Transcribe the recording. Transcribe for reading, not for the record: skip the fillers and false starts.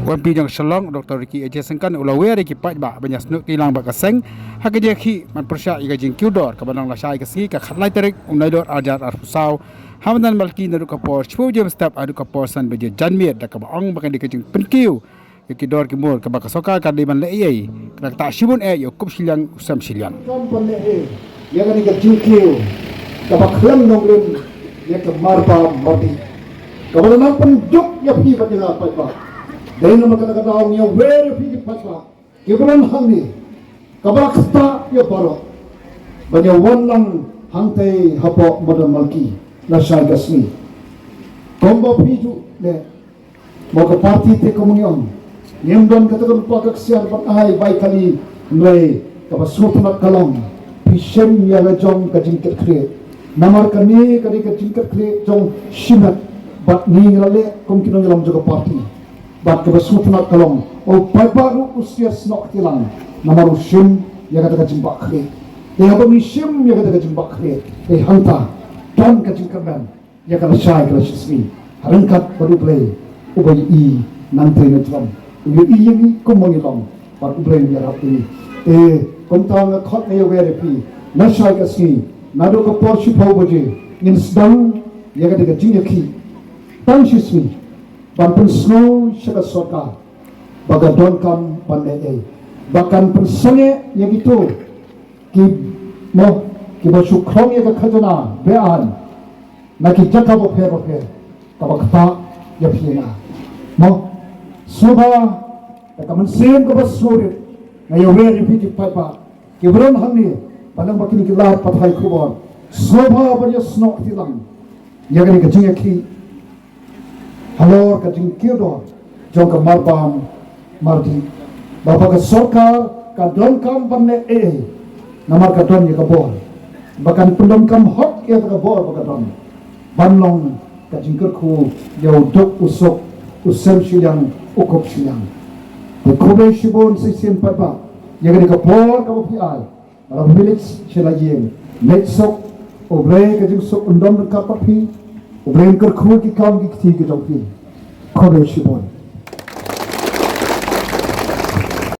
Wan pi jang shalong Dr. Ricky Eje sengkan ulawe ri ki paj ba banya snuk tilang ba kaseng ha ke je khi man persya iga jing kyudor ka banang la shai ka si ka khatlai terik unai dor ajar ar fusau hamdan malki na ka por chpu jem step adu ka por san beje janmiet da ka ba ong ba ka dik jing penkiu ki dor ki mur ka ba ka soka ka di man le ye ka ta shibun e yo kup silang usam silian kan panne e ya ga ni ka jing kiu ka ba khlam nong len ya ka marpa mati ka ba nang penjuk ya pi ba tila pa pa dahil naman kata-kata niya very big paswa kibulan hangni kabaksta ya baro banya wanlang hangtay hapo modern malki na siya gasni kombo piju ne moga parti te komunyon niyemdan katakan pagkaksiyar ay bay kali nray kabasutunat kalong pisem ya jong kajingkat kre namar kani kadi kajingkat kre jong shimat bat ni ngale kumkinon ngalam juga parti bat kabasutunat kalong o pagbaru usia snok tilang namaru shim ya kata kajimbak kre ya bami shim ya kata kajimbak kre hanta don kajingkaban ya kata syai kala shismi harangkat baru play ubay i nantay na tram ubay i yami kumongilong bat ubay ya rapi kumtang khot na yawere pi na syai kasni nado ka porshi pau boje insdang ya kata kajingaki tan shismi Bampun snow syaka soka baga donkam pandai bahkan persange yang itu ki mo ki basyukrong ya khajana bean naki jaka bo phe kabakta ya phina mo suba kaman sem ka basuri na yo we repeat papa ki bron hamni panang bakini ki lar pathai khubor soba barya snok tilang ya gani kajing ki halor kajing kiodor jong ka marbam mardi bapa ka sorkar ka donkam banne namar ka don ka bor bahkan pendonkam hot ya ka bor ka don banlong kajing kerku yau dok usok usem silang ukop silang de kobe shibon sisien papa ya ka bor ka pi ai ra village chelayeng netsok obre kajing sok undom ka papi Ubren kerku ki kam ki kti ki jong pi kobe shibon